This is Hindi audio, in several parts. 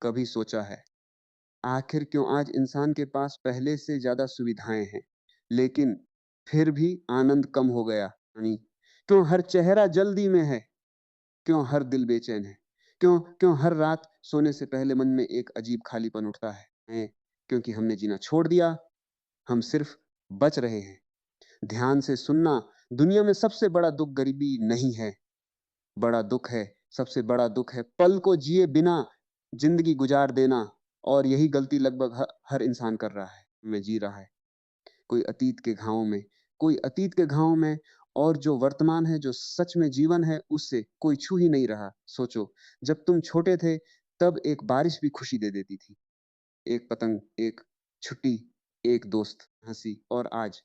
कभी सोचा है आखिर क्यों आज इंसान के पास पहले से ज्यादा सुविधाएं हैं, लेकिन फिर भी आनंद कम हो गया? यानी क्यों हर चेहरा जल्दी में है, क्यों हर दिल बेचैन है, क्यों क्यों हर रात सोने से पहले मन में एक अजीब खालीपन उठता है? क्योंकि हमने जीना छोड़ दिया, हम सिर्फ बच रहे हैं। ध्यान से सुनना, दुनिया में सबसे बड़ा दुख गरीबी नहीं है, बड़ा दुख है, सबसे बड़ा दुख है पल को जिए बिना जिंदगी गुजार देना। और यही गलती लगभग हर इंसान कर रहा है, में जी रहा है। कोई अतीत के घावों में, कोई अतीत के घावों में, और जो वर्तमान है, जो सच में जीवन है, उससे कोई छू ही नहीं रहा। सोचो, जब तुम छोटे थे तब एक बारिश भी खुशी दे देती थी, एक पतंग, एक छुट्टी, एक दोस्त हंसी। और आज,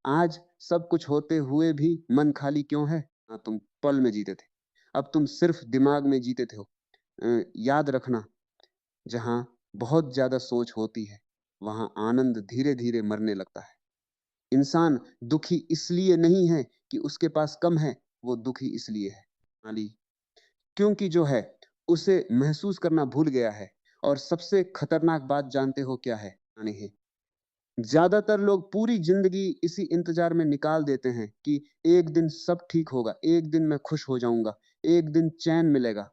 आज सब कुछ होते हुए भी मन खाली क्यों है? हाँ, तुम पल में जीते थे, अब तुम सिर्फ दिमाग में जीते थे हो। याद रखना, जहां बहुत ज्यादा सोच होती है, वहां आनंद धीरे धीरे मरने लगता है। इंसान दुखी इसलिए नहीं है कि उसके पास कम है, वो दुखी इसलिए है माली क्योंकि जो है उसे महसूस करना भूल गया है। और सबसे खतरनाक बात जानते हो क्या है? यानी है, ज्यादातर लोग पूरी जिंदगी इसी इंतजार में निकाल देते हैं कि एक दिन सब ठीक होगा, एक दिन मैं खुश हो जाऊंगा, एक दिन चैन मिलेगा।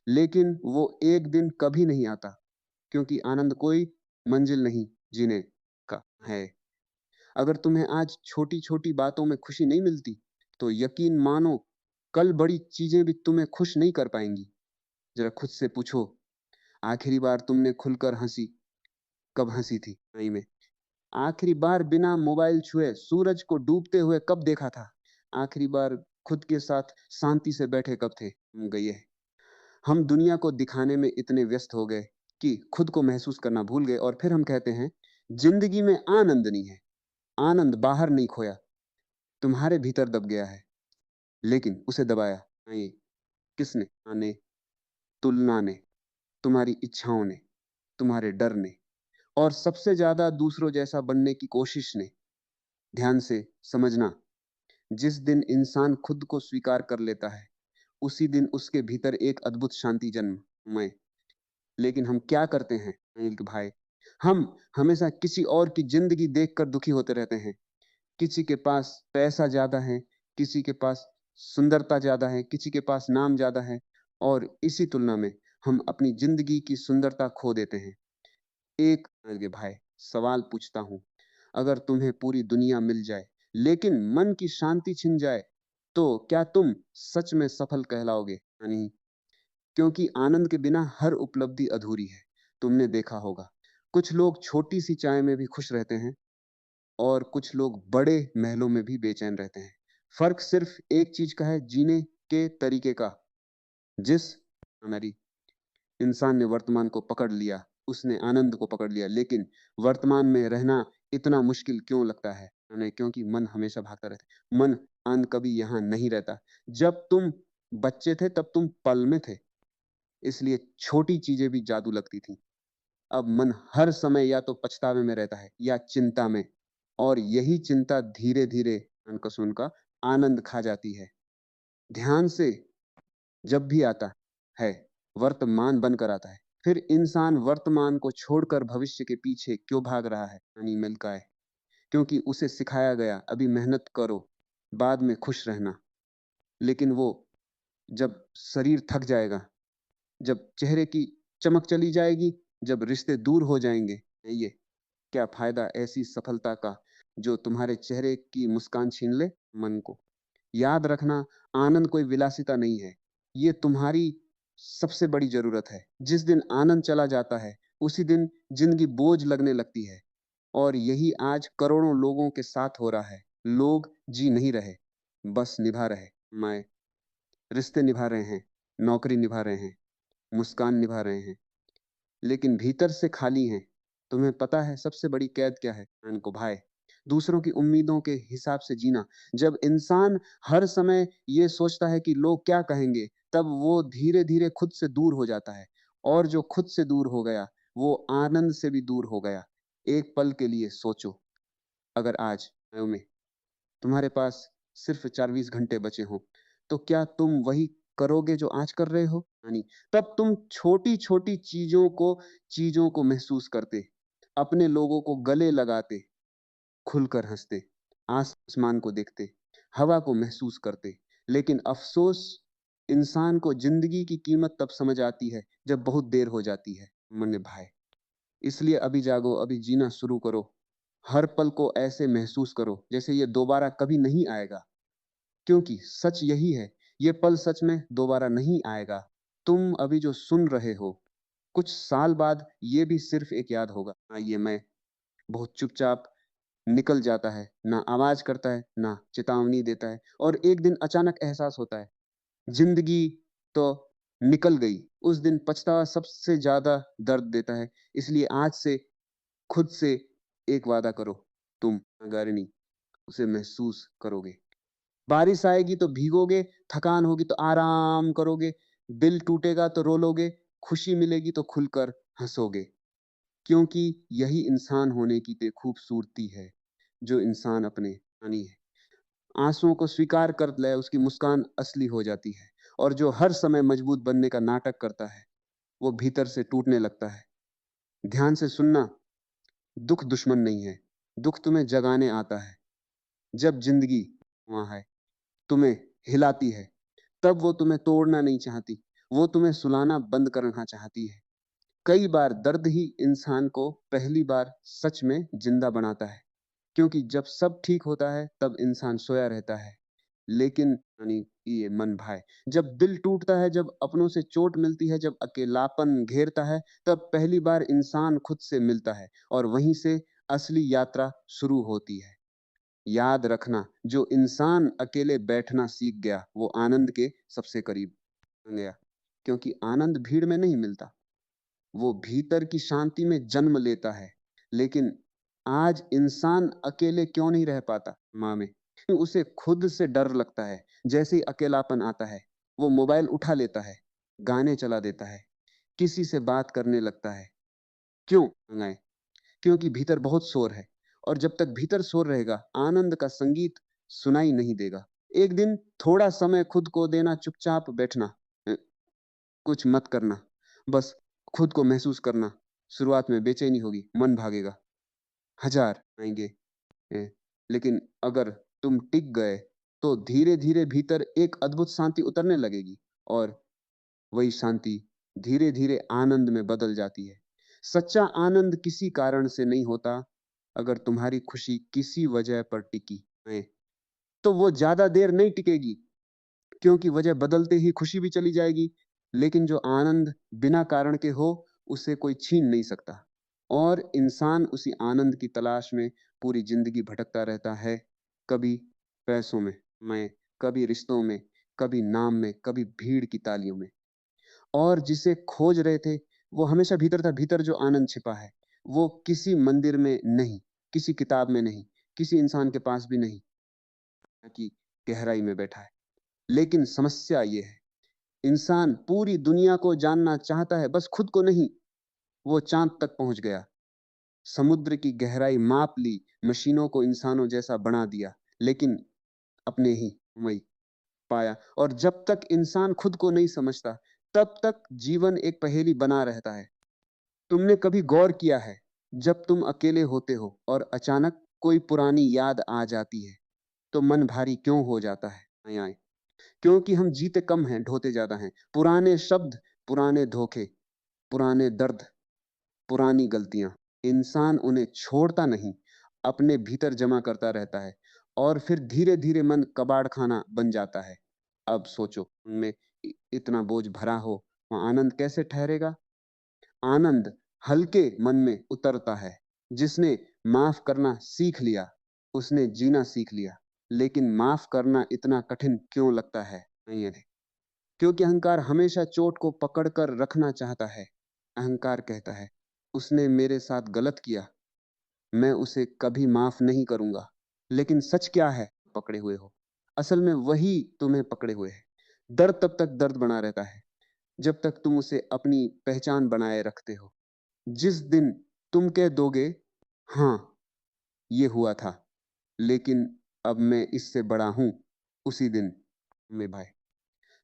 लेकिन वो एक दिन कभी नहीं आता, क्योंकि आनंद कोई मंजिल नहीं जीने का है। अगर तुम्हें आज छोटी छोटी बातों में खुशी नहीं मिलती, तो यकीन मानो कल बड़ी चीजें भी तुम्हें खुश नहीं कर पाएंगी। जरा खुद से पूछो, आखिरी बार तुमने खुलकर हंसी कब हंसी थी? नहीं में आखिरी बार बिना मोबाइल छुए सूरज को डूबते हुए कब देखा था? आखिरी बार खुद के साथ शांति से बैठे कब थे? हम गए, हम दुनिया को दिखाने में इतने व्यस्त हो गए कि खुद को महसूस करना भूल गए। और फिर हम कहते हैं जिंदगी में आनंद नहीं है। आनंद बाहर नहीं खोया, तुम्हारे भीतर दब गया है। लेकिन उसे दबाया नहीं, किसने? आने, तुलना ने, तुम्हारी इच्छाओं ने, तुम्हारे डर ने, और सबसे ज्यादा दूसरों जैसा बनने की कोशिश ने। ध्यान से समझना, जिस दिन इंसान खुद को स्वीकार कर लेता है, उसी दिन उसके भीतर एक अद्भुत शांति जन्म मैं। लेकिन हम क्या करते हैं अनिल के भाई? हम हमेशा किसी और की जिंदगी देखकर दुखी होते रहते हैं। किसी के पास पैसा ज्यादा है, किसी के पास सुंदरता ज्यादा है, किसी के पास नाम ज्यादा है, और इसी तुलना में हम अपनी जिंदगी की सुंदरता खो देते हैं। एक अनिल भाई, सवाल पूछता हूं, अगर तुम्हें पूरी दुनिया मिल जाए लेकिन मन की शांति छिन जाए, तो क्या तुम सच में सफल कहलाओगे? यानी क्योंकि आनंद के बिना हर उपलब्धि अधूरी है। तुमने देखा होगा, कुछ लोग छोटी सी चाय में भी खुश रहते हैं, और कुछ लोग बड़े महलों में भी बेचैन रहते हैं। फर्क सिर्फ एक चीज का है, जीने के तरीके का। जिस हमारी इंसान ने वर्तमान को पकड़ लिया, उसने आनंद को पकड़ लिया। लेकिन वर्तमान में रहना इतना मुश्किल क्यों लगता है? यानी क्योंकि मन हमेशा भागता रहता है। मन आनंद कभी यहां नहीं रहता। जब तुम बच्चे थे तब तुम पल में थे, इसलिए छोटी चीजें भी जादू लगती थी। अब मन हर समय या तो पछतावे में रहता है या चिंता में, और यही चिंता धीरे धीरे अनकसुन का आनंद खा जाती है। ध्यान से जब भी आता है, वर्तमान बनकर आता है। फिर इंसान वर्तमान को छोड़कर भविष्य के पीछे क्यों भाग रहा है? यानी मिलका है क्योंकि उसे सिखाया गया अभी मेहनत करो, बाद में खुश रहना। लेकिन वो जब शरीर थक जाएगा, जब चेहरे की चमक चली जाएगी, जब रिश्ते दूर हो जाएंगे, ये क्या फायदा ऐसी सफलता का जो तुम्हारे चेहरे की मुस्कान छीन ले मन को? याद रखना, आनंद कोई विलासिता नहीं है, ये तुम्हारी सबसे बड़ी जरूरत है। जिस दिन आनंद चला जाता है, उसी दिन जिंदगी बोझ लगने लगती है। और यही आज करोड़ों लोगों के साथ हो रहा है। लोग जी नहीं रहे, बस निभा रहे। मैं रिश्ते निभा रहे हैं, नौकरी निभा रहे हैं, मुस्कान निभा रहे हैं, लेकिन भीतर से खाली हैं। तुम्हें पता है सबसे बड़ी कैद क्या है इनको भाई? दूसरों की उम्मीदों के हिसाब से जीना। जब इंसान हर समय ये सोचता है कि लोग क्या कहेंगे, तब वो धीरे धीरे खुद से दूर हो जाता है। और जो खुद से दूर हो गया, वो आनंद से भी दूर हो गया। एक पल के लिए सोचो, अगर आज में तुम्हारे पास सिर्फ 24 घंटे बचे हों, तो क्या तुम वही करोगे जो आज कर रहे हो, यानी तब तुम छोटी-छोटी चीज़ों को महसूस करते, अपने लोगों को गले लगाते, खुलकर हँसते, आसमान को देखते, हवा को महसूस करते। लेकिन अफ़सोस, इंसान को ज़िंदगी की कीमत तब समझ आती है, जब बहुत देर हो जाती है, मेरे भाई। इसलिए अभी जागो, अभी जीना शुरू करो। हर पल को ऐसे महसूस करो, जैसे ये दोबारा कभी नहीं आएगा। क्योंकि सच यही है, ये पल सच में दोबारा नहीं आएगा। तुम अभी जो सुन रहे हो, कुछ साल बाद ये भी सिर्फ़ एक याद होगा। हाँ, ये मैं बहुत चुपचाप निकल जाता है, ना आवाज़ करता है, ना चेतावनी देता है, और एक दिन अचानक एहसास होता है, ज़िंदगी तो निकल गई। उस दिन पछतावा सबसे ज़्यादा दर्द देता है। इसलिए आज से खुद से एक वादा करो, तुम अगर नहीं उसे महसूस करोगे। बारिश आएगी तो भीगोगे, थकान होगी तो आराम करोगे, दिल टूटेगा तो रो लोगे, खुशी मिलेगी तो खुलकर हँसोगे। क्योंकि यही इंसान होने की ते खूबसूरती है, जो इंसान अपने यानी आँसुओं को स्वीकार कर ले, उसकी मुस्कान असली हो जाती है। और जो हर समय मजबूत बनने का नाटक करता है, वो भीतर से टूटने लगता है। ध्यान से सुनना, दुःख दुश्मन नहीं है, दुःख तुम्हें जगाने आता है। जब ज़िंदगी वहाँ है, तुम्हें हिलाती है, तब वो तुम्हें तोड़ना नहीं चाहती, वो तुम्हें सुलाना बंद करना चाहती है। कई बार दर्द ही इंसान को पहली बार सच में जिंदा बनाता है, क्योंकि जब सब ठीक होता है तब इंसान सोया रहता है। लेकिन यानी ये मन भाए, जब दिल टूटता है, जब अपनों से चोट मिलती है, जब अकेलापन घेरता है, तब पहली बार इंसान खुद से मिलता है, और वहीं से असली यात्रा शुरू होती है। याद रखना, जो इंसान अकेले बैठना सीख गया, वो आनंद के सबसे करीब गया। क्योंकि आनंद भीड़ में नहीं मिलता, वो भीतर की शांति में जन्म लेता है। लेकिन आज इंसान अकेले क्यों नहीं रह पाता माँ में? उसे खुद से डर लगता है। जैसे ही अकेलापन आता है, वो मोबाइल उठा लेता है, गाने चला देता है, किसी से बात करने लगता है। क्यों मंगाए? क्योंकि भीतर बहुत शोर है, और जब तक भीतर शोर रहेगा, आनंद का संगीत सुनाई नहीं देगा। एक दिन थोड़ा समय खुद को देना, चुपचाप बैठना, कुछ मत करना, बस खुद को महसूस करना। शुरुआत में बेचैनी होगी, मन भागेगा, हजार आएंगे, ए, लेकिन अगर तुम टिक गए, तो धीरे धीरे भीतर एक अद्भुत शांति उतरने लगेगी, और वही शांति धीरे धीरे आनंद में बदल जाती है। सच्चा आनंद किसी कारण से नहीं होता। अगर तुम्हारी खुशी किसी वजह पर टिकी है, तो वो ज्यादा देर नहीं टिकेगी, क्योंकि वजह बदलते ही खुशी भी चली जाएगी। लेकिन जो आनंद बिना कारण के हो, उसे कोई छीन नहीं सकता। और इंसान उसी आनंद की तलाश में पूरी जिंदगी भटकता रहता है, कभी पैसों में, कभी रिश्तों में, कभी नाम में, कभी भीड़ की तालियों में। और जिसे खोज रहे थे, वो हमेशा भीतर था। भीतर जो आनंद छिपा है, वो किसी मंदिर में नहीं, किसी किताब में नहीं, किसी इंसान के पास भी नहीं, कि गहराई में बैठा है। लेकिन समस्या ये है, इंसान पूरी दुनिया को जानना चाहता है, बस खुद को नहीं। वो चांद तक पहुंच गया, समुद्र की गहराई माप ली, मशीनों को इंसानों जैसा बना दिया, लेकिन अपने ही वही पाया। और जब तक इंसान खुद को नहीं समझता, तब तक जीवन एक पहेली बना रहता है। तुमने कभी गौर किया है, जब तुम अकेले होते हो और अचानक कोई पुरानी याद आ जाती है, तो मन भारी क्यों हो जाता है? आए क्योंकि हम जीते कम हैं, ढोते ज्यादा हैं। पुराने शब्द, पुराने धोखे, पुराने दर्द, पुरानी गलतियां। इंसान उन्हें छोड़ता नहीं, अपने भीतर जमा करता रहता है, और फिर धीरे धीरे मन कबाड़ खाना बन जाता है। अब सोचो, उनमें इतना बोझ भरा हो, वहां आनंद कैसे ठहरेगा? आनंद हल्के मन में उतरता है। जिसने माफ करना सीख लिया, उसने जीना सीख लिया। लेकिन माफ करना इतना कठिन क्यों लगता है? नहीं है, क्योंकि अहंकार हमेशा चोट को पकड़कर रखना चाहता है। अहंकार कहता है, उसने मेरे साथ गलत किया, मैं उसे कभी माफ नहीं करूंगा। लेकिन सच क्या है? पकड़े हुए हो, असल में वही तुम्हें पकड़े हुए है। दर्द तब तक दर्द बना रहता है, जब तक तुम उसे अपनी पहचान बनाए रखते हो। जिस दिन तुम कह दोगे, हाँ ये हुआ था, लेकिन अब मैं इससे बड़ा हूं, उसी दिन में भाई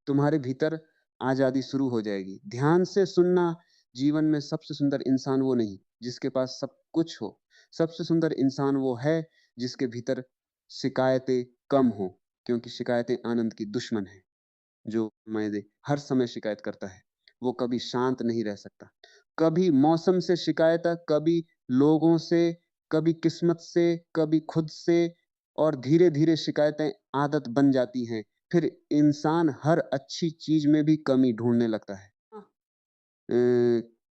तुम्हारे भीतर आजादी शुरू हो जाएगी। ध्यान से सुनना, जीवन में सबसे सुंदर इंसान वो नहीं जिसके पास सब कुछ हो। सबसे सुंदर इंसान वो है जिसके भीतर शिकायतें कम हो, क्योंकि शिकायतें आनंद की दुश्मन है। जो मैंने हर समय शिकायत करता है, वो कभी शांत नहीं रह सकता। कभी मौसम से शिकायत है, कभी लोगों से, कभी किस्मत से, कभी खुद से, और धीरे-धीरे शिकायतें आदत बन जाती हैं। फिर इंसान हर अच्छी चीज में भी कमी ढूंढने लगता है।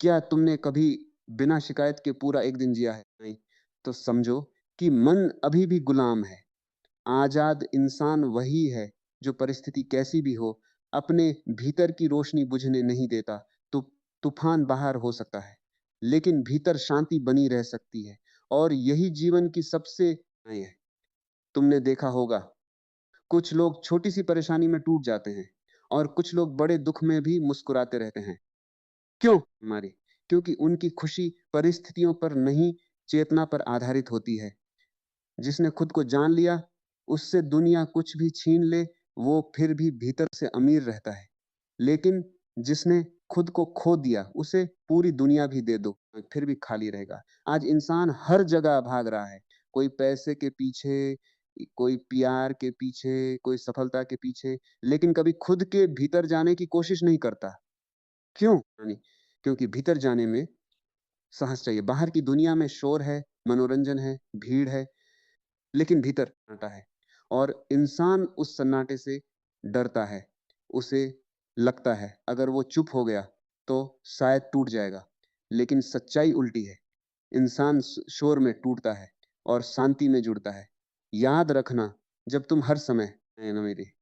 क्या तुमने कभी बिना शिकायत के पूरा एक दिन जिया है? नहीं। तो समझो कि मन अभी भी गुलाम है। आजाद इंसान वही है जो परिस्थिति कैसी भी हो, अपने भीतर की रोशनी बुझने नहीं देता। तो तूफान बाहर हो सकता है, लेकिन भीतर शांति बनी रह सकती है। और यही जीवन की सबसे है। तुमने देखा होगा, कुछ लोग छोटी सी परेशानी में टूट जाते हैं, और कुछ लोग बड़े दुख में भी मुस्कुराते रहते हैं। क्यों? हमारी क्योंकि उनकी खुशी परिस्थितियों पर नहीं, चेतना पर आधारित होती है। जिसने खुद को जान लिया, उससे दुनिया कुछ भी छीन ले, वो फिर भी भीतर से अमीर रहता है। लेकिन जिसने खुद को खो दिया, उसे पूरी दुनिया भी दे दो, फिर भी खाली रहेगा। आज इंसान हर जगह भाग रहा है, कोई पैसे के पीछे, कोई प्यार के पीछे, कोई सफलता के पीछे, लेकिन कभी खुद के भीतर जाने की कोशिश नहीं करता। क्यों? यानी क्योंकि भीतर जाने में साहस चाहिए। बाहर की दुनिया में शोर है, मनोरंजन है, भीड़ है, लेकिन भीतर सन्नाटा है। और इंसान उस सन्नाटे से डरता है। उसे लगता है अगर वो चुप हो गया तो शायद टूट जाएगा। लेकिन सच्चाई उल्टी है। इंसान शोर में टूटता है और शांति में जुड़ता है। याद रखना, जब तुम हर समय ना मेरे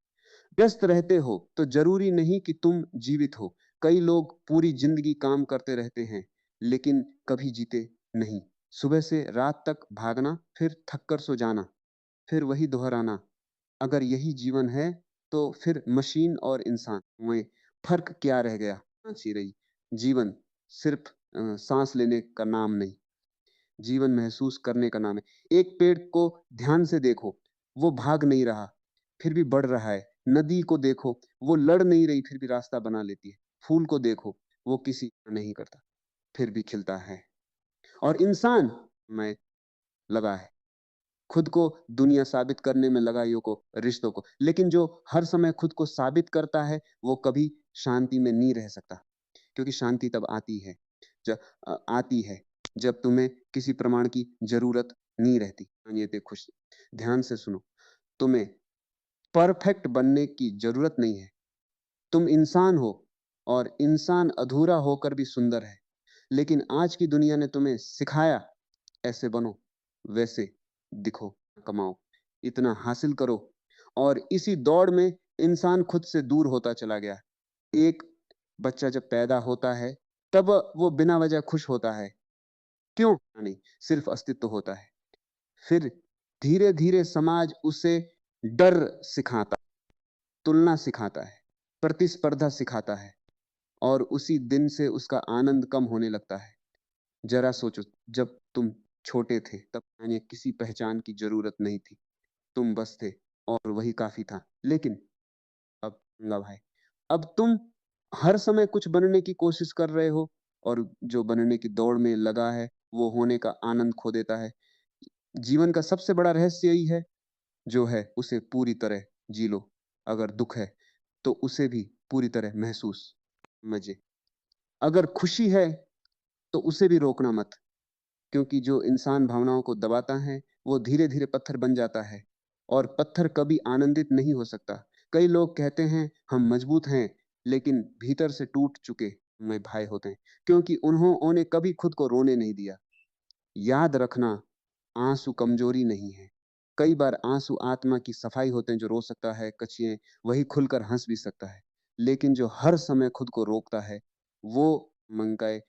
व्यस्त रहते हो तो जरूरी नहीं कि तुम जीवित हो। कई लोग पूरी जिंदगी काम करते रहते हैं, लेकिन कभी जीते नहीं। सुबह से रात तक भागना, फिर थक कर सो जाना, फिर वही दोहराना। अगर यही जीवन है, तो फिर मशीन और इंसान में फर्क क्या रह गया? सी रही जीवन सिर्फ सांस लेने का नाम नहीं, जीवन महसूस करने का नाम है। एक पेड़ को ध्यान से देखो, वो भाग नहीं रहा, फिर भी बढ़ रहा है। नदी को देखो, वो लड़ नहीं रही, फिर भी रास्ता बना लेती है। फूल को देखो, वो किसी नहीं करता, फिर भी खिलता है। और इंसान में लगा है, खुद को दुनिया साबित करने में लगा, यो को रिश्तों को। लेकिन जो हर समय खुद को साबित करता है, वो कभी शांति में नहीं रह सकता। क्योंकि शांति तब आती है जब आती है जब तुम्हें किसी प्रमाण की जरूरत नहीं रहती। ये ते खुश ध्यान से सुनो, तुम्हें परफेक्ट बनने की जरूरत नहीं है। तुम इंसान हो, और इंसान अधूरा होकर भी सुंदर है। लेकिन आज की दुनिया ने तुम्हें सिखाया, ऐसे बनो, वैसे दिखो, कमाओ, इतना हासिल करो। और इसी दौड़ में इंसान खुद से दूर होता चला गया। एक बच्चा जब पैदा होता है, तब वो बिना वजह खुश होता है। क्यों? नहीं, सिर्फ अस्तित्व होता है। फिर धीरे धीरे समाज उसे डर सिखाता, तुलना सिखाता है, प्रतिस्पर्धा सिखाता है, और उसी दिन से उसका आनंद कम होने लगता है। जरा सोचो, जब तुम छोटे थे तब यानी किसी पहचान की जरूरत नहीं थी। तुम बस थे, और वही काफी था। लेकिन अब लव है, अब तुम हर समय कुछ बनने की कोशिश कर रहे हो, और जो बनने की दौड़ में लगा है, वो होने का आनंद खो देता है। जीवन का सबसे बड़ा रहस्य यही है, जो है उसे पूरी तरह जी लो। अगर दुख है तो उसे भी पूरी तरह महसूस मजे। अगर खुशी है तो उसे भी रोकना मत, क्योंकि जो इंसान भावनाओं को दबाता है, वो धीरे धीरे पत्थर बन जाता है। और पत्थर कभी आनंदित नहीं हो सकता। कई लोग कहते हैं हम मजबूत हैं, लेकिन भीतर से टूट चुके में भाई होते हैं, क्योंकि उन्होंने कभी खुद को रोने नहीं दिया। याद रखना, आंसू कमजोरी नहीं है। कई बार आंसू आत्मा की सफाई होते हैं। जो रो सकता है कचिए, वही खुलकर हंस भी सकता है। लेकिन जो हर समय खुद को रोकता है, वो मंकाए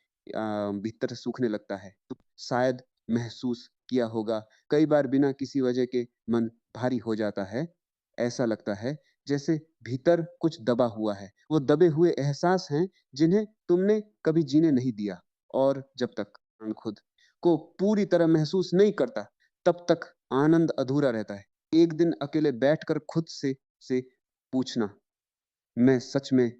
भीतर से सूखने लगता है। तो शायद महसूस किया होगा, कई बार बिना किसी वजह के मन भारी हो जाता है। ऐसा लगता है जैसे भीतर कुछ दबा हुआ है। वो दबे हुए एहसास हैं जिन्हें तुमने कभी जीने नहीं दिया। और जब तक खुद को पूरी तरह महसूस नहीं करता, तब तक आनंद अधूरा रहता है। एक दिन अकेले बैठकर खुद से पूछना, मैं सच में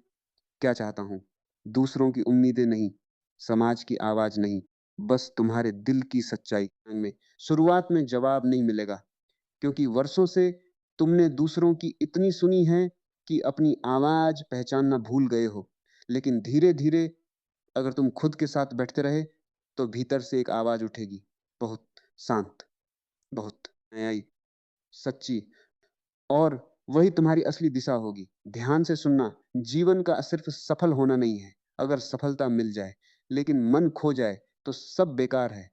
क्या चाहता हूँ? दूसरों की उम्मीदें नहीं, समाज की आवाज़ नहीं, बस तुम्हारे दिल की सच्चाई में। शुरुआत में जवाब नहीं मिलेगा, क्योंकि वर्षों से तुमने दूसरों की इतनी सुनी है कि अपनी आवाज़ पहचानना भूल गए हो। लेकिन धीरे-धीरे अगर तुम खुद के साथ बैठते रहे, तो भीतर से एक आवाज़ उठेगी, बहुत शांत, बहुत न्यायी, सच्ची, और वही तुम्हारी असली दिशा होगी। ध्यान से सुनना, जीवन का सिर्फ सफल होना नहीं है। अगर सफलता मिल जाए, लेकिन मन खो जाए, तो सब बेकार है।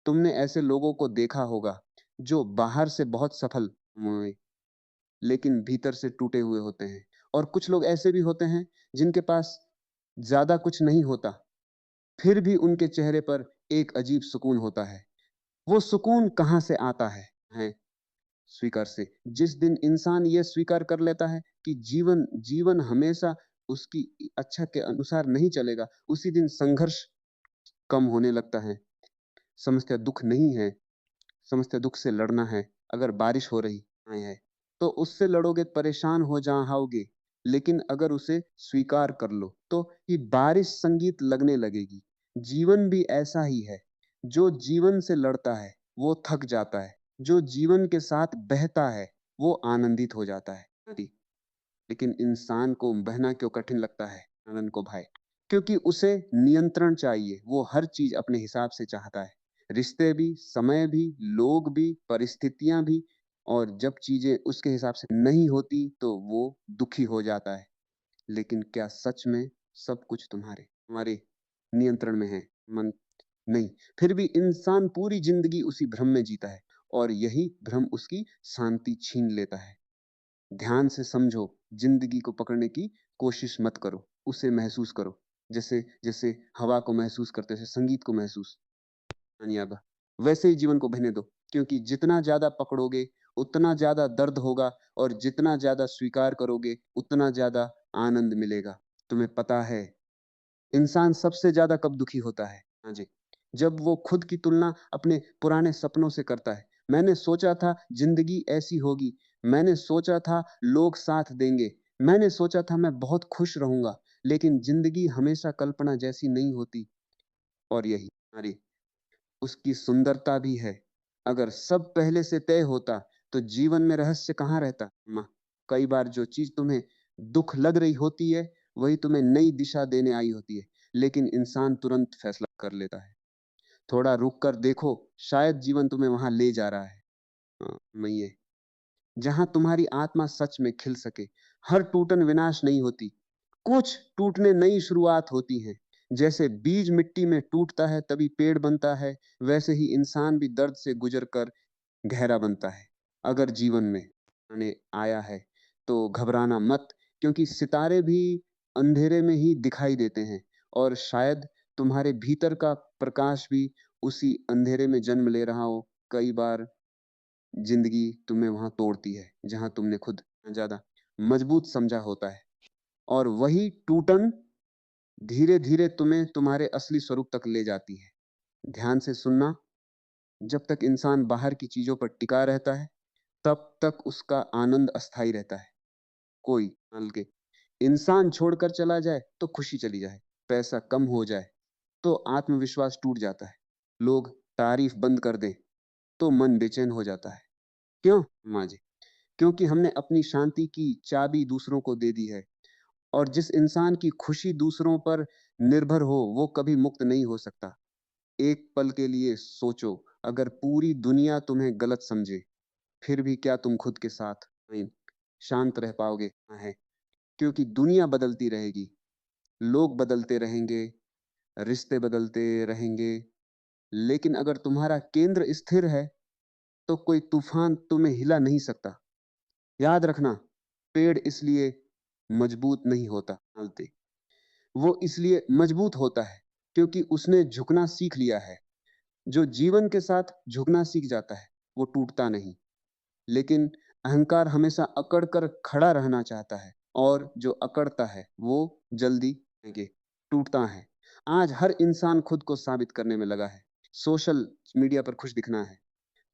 तुमने ऐसे लोगों को देखा होगा, जो बाहर से बहुत सफल हुए, लेकिन भीतर से टूटे हुए होते हैं। और कुछ लोग ऐसे भी होते हैं, जिनके पास ज़्यादा कुछ नहीं होता, फिर भी उनके चेहरे पर एक अजीब सुकून होता है। वो सुकून कहाँ से आता है? स्वीकार से। जिस दिन इंसान यह स्वीकार कर लेता है कि जीवन जीवन हमेशा उसकी अच्छा के अनुसार नहीं चलेगा, उसी दिन संघर्ष कम होने लगता है। समस्या दुख नहीं है, समस्या दुख से लड़ना है। अगर बारिश हो रही है, तो उससे लड़ोगे, परेशान हो जाओगे। लेकिन अगर उसे स्वीकार कर लो, तो ये बारिश संगीत लगने लगेगी। जीवन भी ऐसा ही है। जो जीवन से लड़ता है, वो थक जाता है। जो जीवन के साथ बहता है, वो आनंदित हो जाता है। लेकिन इंसान को बहना क्यों कठिन लगता है? आनंद को भाई, क्योंकि उसे नियंत्रण चाहिए। वो हर चीज अपने हिसाब से चाहता है, रिश्ते भी, समय भी, लोग भी, परिस्थितियां भी। और जब चीजें उसके हिसाब से नहीं होती, तो वो दुखी हो जाता है। लेकिन क्या सच में सब कुछ तुम्हारे नियंत्रण में है? मन नहीं। फिर भी इंसान पूरी जिंदगी उसी भ्रम में जीता है, और यही भ्रम उसकी शांति छीन लेता है। ध्यान से समझो, जिंदगी को पकड़ने की कोशिश मत करो, उसे महसूस करो। जैसे जैसे हवा को महसूस करते थे, संगीत को महसूस, अनियाबा, वैसे ही जीवन को बहने दो। क्योंकि जितना ज्यादा पकड़ोगे, उतना ज्यादा दर्द होगा, और जितना ज्यादा स्वीकार करोगे, उतना ज्यादा आनंद मिलेगा। तुम्हें पता है, इंसान सबसे ज्यादा कब दुखी होता है? हाँ जी, जब वो खुद की तुलना अपने पुराने सपनों से करता है। मैंने सोचा था जिंदगी ऐसी होगी, मैंने सोचा था लोग साथ देंगे, मैंने सोचा था मैं बहुत खुश रहूंगा। लेकिन जिंदगी हमेशा कल्पना जैसी नहीं होती। और यही हमारी उसकी सुंदरता भी है। अगर सब पहले से तय होता, तो जीवन में रहस्य कहाँ रहता? माँ, कई बार जो चीज तुम्हें दुख लग रही होती है, वही तुम्हें नई दिशा देने आई होती है। लेकिन इंसान तुरंत फैसला कर लेता है। थोड़ा रुक कर देखो, शायद जीवन तुम्हें वहां ले जा रहा है। मैं ये, जहां तुम्हारी आत्मा सच में खिल सके। हर टूटन विनाश नहीं होती, कुछ टूटने नई शुरुआत होती है। जैसे बीज मिट्टी में टूटता है तभी पेड़ बनता है, वैसे ही इंसान भी दर्द से गुजर कर गहरा बनता है। अगर जीवन में आने आया है, तो घबराना मत, क्योंकि सितारे भी अंधेरे में ही दिखाई देते हैं। और शायद तुम्हारे भीतर का प्रकाश भी उसी अंधेरे में जन्म ले रहा हो। कई बार जिंदगी तुम्हें वहां तोड़ती है, जहां तुमने खुद ज्यादा मजबूत समझा होता है। और वही टूटन धीरे धीरे तुम्हें तुम्हारे असली स्वरूप तक ले जाती है। ध्यान से सुनना, जब तक इंसान बाहर की चीजों पर टिका रहता है, तब तक उसका आनंद अस्थाई रहता है। कोई हल्के इंसान छोड़कर चला जाए, तो खुशी चली जाए। पैसा कम हो जाए, तो आत्मविश्वास टूट जाता है। लोग तारीफ बंद कर दें, तो मन बेचैन हो जाता है। क्यों माँ जी? क्योंकि हमने अपनी शांति की चाबी दूसरों को दे दी है। और जिस इंसान की खुशी दूसरों पर निर्भर हो, वो कभी मुक्त नहीं हो सकता। एक पल के लिए सोचो, अगर पूरी दुनिया तुम्हें गलत समझे, फिर भी क्या तुम खुद के साथ नहीं शांत रह पाओगे? है, क्योंकि दुनिया बदलती रहेगी, लोग बदलते रहेंगे, रिश्ते बदलते रहेंगे। लेकिन अगर तुम्हारा केंद्र स्थिर है, तो कोई तूफान तुम्हें हिला नहीं सकता। याद रखना, पेड़ इसलिए मजबूत नहीं होता हालते, वो इसलिए मजबूत होता है क्योंकि उसने झुकना सीख लिया है। जो जीवन के साथ झुकना सीख जाता है, वो टूटता नहीं। लेकिन अहंकार हमेशा अकड़ कर खड़ा रहना चाहता है, और जो अकड़ता है, वो जल्दी आगे टूटता है। आज हर इंसान खुद को साबित करने में लगा है। सोशल मीडिया पर खुश दिखना है,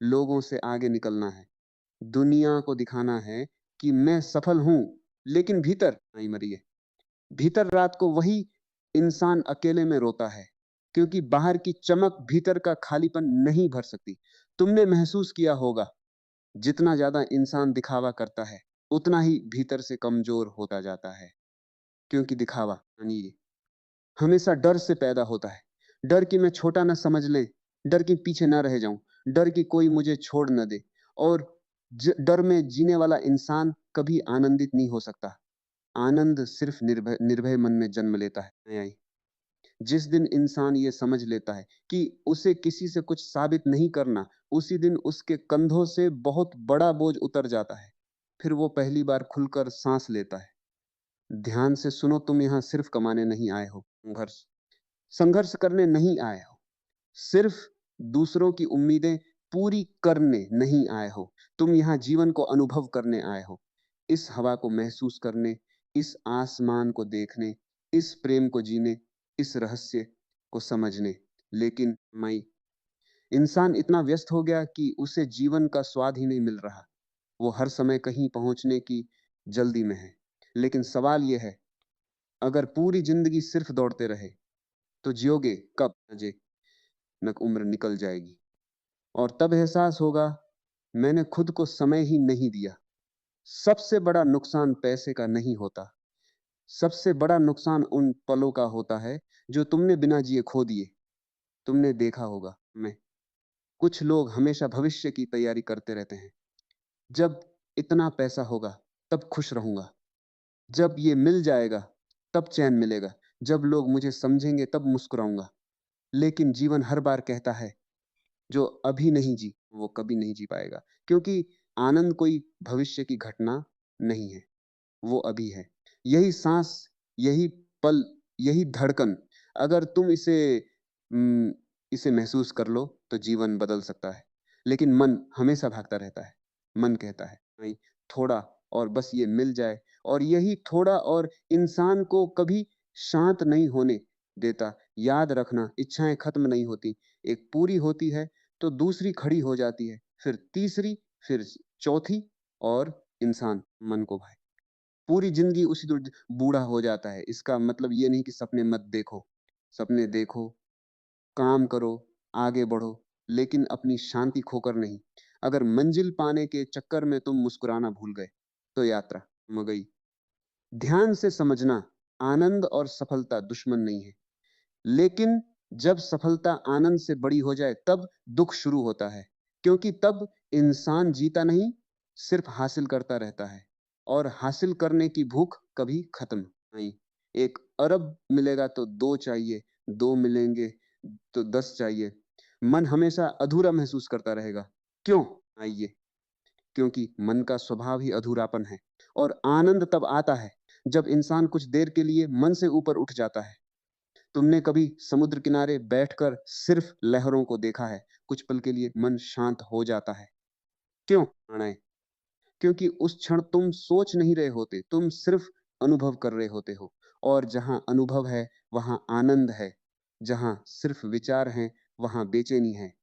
लोगों से आगे निकलना है, दुनिया को दिखाना है कि मैं सफल हूं। लेकिन भीतर नहीं मरी है। भीतर रात को वही इंसान अकेले में रोता है, क्योंकि बाहर की चमक भीतर का खालीपन नहीं भर सकती। तुमने महसूस किया होगा, जितना ज्यादा इंसान दिखावा करता है, उतना ही भीतर से कमजोर होता जाता है। क्योंकि दिखावा यानी ये हमेशा डर से पैदा होता है। डर कि मैं छोटा ना समझ ले, डर कि पीछे ना रह जाऊं, डर कि कोई मुझे छोड़ न दे। और डर में जीने वाला इंसान कभी आनंदित नहीं हो सकता। आनंद सिर्फ निर्भय निर्भय मन में जन्म लेता है। आई जिस दिन इंसान ये समझ लेता है कि उसे किसी से कुछ साबित नहीं करना, उसी दिन उसके कंधों से बहुत बड़ा बोझ उतर जाता है। फिर वो पहली बार खुलकर सांस लेता है। ध्यान से सुनो, तुम यहां सिर्फ कमाने नहीं आए हो, संघर्ष संघर्ष करने नहीं आए हो। सिर्फ दूसरों की उम्मीदें पूरी करने नहीं आए हो। तुम यहां जीवन को अनुभव करने आए हो, इस हवा को महसूस करने, इस आसमान को देखने, इस प्रेम को जीने, इस रहस्य को समझने। लेकिन माई इंसान इतना व्यस्त हो गया कि उसे जीवन का स्वाद ही नहीं मिल रहा। वो हर समय कहीं पहुंचने की जल्दी में है। लेकिन सवाल यह है, अगर पूरी जिंदगी सिर्फ दौड़ते रहे तो जियोगे कब? अजय नक उम्र निकल जाएगी और तब एहसास होगा, मैंने खुद को समय ही नहीं दिया। सबसे बड़ा नुकसान पैसे का नहीं होता, सबसे बड़ा नुकसान उन पलों का होता है जो तुमने बिना जिए खो दिए। तुमने देखा होगा, मैं कुछ लोग हमेशा भविष्य की तैयारी करते रहते हैं। जब इतना पैसा होगा तब खुश रहूंगा, जब ये मिल जाएगा तब चैन मिलेगा, जब लोग मुझे समझेंगे तब मुस्कुराऊंगा। लेकिन जीवन हर बार कहता है, जो अभी नहीं जी वो कभी नहीं जी पाएगा। क्योंकि आनंद कोई भविष्य की घटना नहीं है, वो अभी है। यही सांस, यही पल, यही धड़कन, अगर तुम इसे महसूस कर लो तो जीवन बदल सकता है। लेकिन मन हमेशा भागता रहता है। मन कहता है नहीं, थोड़ा और बस ये मिल जाए। और यही थोड़ा और इंसान को कभी शांत नहीं होने देता। याद रखना, इच्छाएं खत्म नहीं होती। एक पूरी होती है तो दूसरी खड़ी हो जाती है, फिर तीसरी, फिर चौथी। और इंसान मन को भाई पूरी जिंदगी उसी बूढ़ा हो जाता है। इसका मतलब ये नहीं कि सपने मत देखो, सपने देखो, काम करो, आगे बढ़ो, लेकिन अपनी शांति खोकर नहीं। अगर मंजिल पाने के चक्कर में तुम मुस्कुराना भूल गए तो यात्रा थम गई। ध्यान से समझना, आनंद और सफलता दुश्मन नहीं है। लेकिन जब सफलता आनंद से बड़ी हो जाए तब दुख शुरू होता है। क्योंकि तब इंसान जीता नहीं, सिर्फ हासिल करता रहता है। और हासिल करने की भूख कभी खत्म नहीं। एक अरब मिलेगा तो दो चाहिए, दो मिलेंगे तो 10 चाहिए। मन हमेशा अधूरा महसूस करता रहेगा। क्यों? आइए, क्योंकि मन का स्वभाव ही अधूरापन है। और आनंद तब आता है जब इंसान कुछ देर के लिए मन से ऊपर उठ जाता है। तुमने कभी समुद्र किनारे बैठकर सिर्फ लहरों को देखा है? कुछ पल के लिए मन शांत हो जाता है। क्यों? प्रणय, क्योंकि उस क्षण तुम सोच नहीं रहे होते, तुम सिर्फ अनुभव कर रहे होते हो। और जहां अनुभव है वहां आनंद है, जहां सिर्फ विचार है वहां बेचैनी है।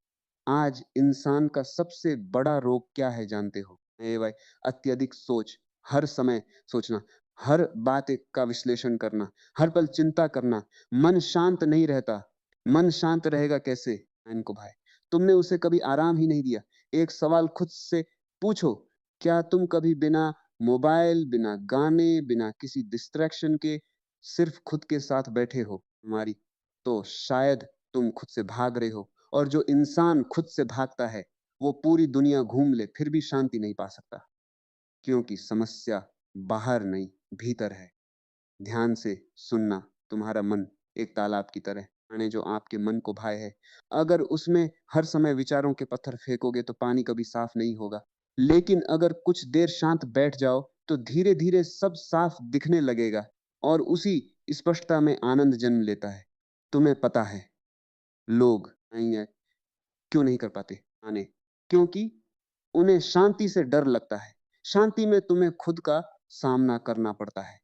आज इंसान का सबसे बड़ा रोग क्या है जानते हो? ए भाई, अत्यधिक सोच, हर समय सोचना, हर बात का विश्लेषण करना, हर पल चिंता करना। मन शांत नहीं रहता। मन शांत रहेगा कैसे इनको भाई? तुमने उसे कभी आराम ही नहीं दिया। एक सवाल खुद से पूछो, क्या तुम कभी बिना मोबाइल, बिना गाने, बिना किसी डिस्ट्रैक्शन के सिर्फ खुद के साथ बैठे हो? तुम्हारी तो शायद तुम खुद से भाग रहे हो। और जो इंसान खुद से भागता है वो पूरी दुनिया घूम ले फिर भी शांति नहीं पा सकता। क्योंकि समस्या बाहर नहीं, भीतर है। ध्यान से सुनना, तुम्हारा मन एक तालाब की तरह माने जो आपके मन को भाए है। अगर उसमें हर समय विचारों के पत्थर फेंकोगे तो पानी कभी साफ नहीं होगा। लेकिन अगर कुछ देर शांत बैठ जाओ तो धीरे धीरे सब साफ दिखने लगेगा। और उसी स्पष्टता में आनंद जन्म लेता है। तुम्हें पता है, लोग नहीं है क्यों नहीं कर पाते आने? क्योंकि उन्हें शांति से डर लगता है। शांति में तुम्हें खुद का सामना करना पड़ता है,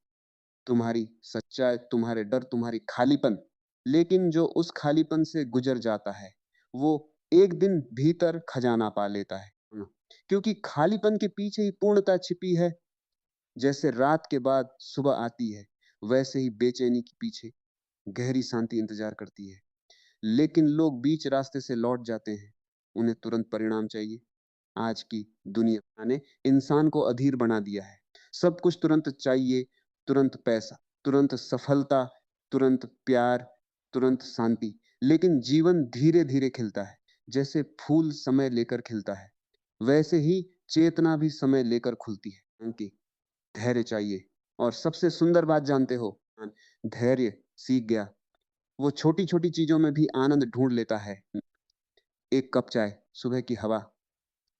तुम्हारी सच्चाई, तुम्हारे डर, तुम्हारी खालीपन। लेकिन जो उस खालीपन से गुजर जाता है वो एक दिन भीतर खजाना पा लेता है। क्योंकि खालीपन के पीछे ही पूर्णता छिपी है। जैसे रात के बाद सुबह आती है, वैसे ही बेचैनी के पीछे गहरी शांति इंतजार करती है। लेकिन लोग बीच रास्ते से लौट जाते हैं। उन्हें तुरंत परिणाम चाहिए। आज की दुनिया ने इंसान को अधीर बना दिया है। सब कुछ तुरंत चाहिए, तुरंत पैसा, तुरंत सफलता, तुरंत प्यार, तुरंत शांति। लेकिन जीवन धीरे-धीरे खिलता है। जैसे फूल समय लेकर खिलता है, वैसे ही चेतना भी समय लेकर खुलती है। क्योंकि धैर्य चाहिए। और सबसे सुंदर बात जानते हो? धैर्य सीख गया। वो छोटी-छोटी चीज़ों में भी आनंद ढूँढ लेता है। एक कप चाय, सुबह की हवा,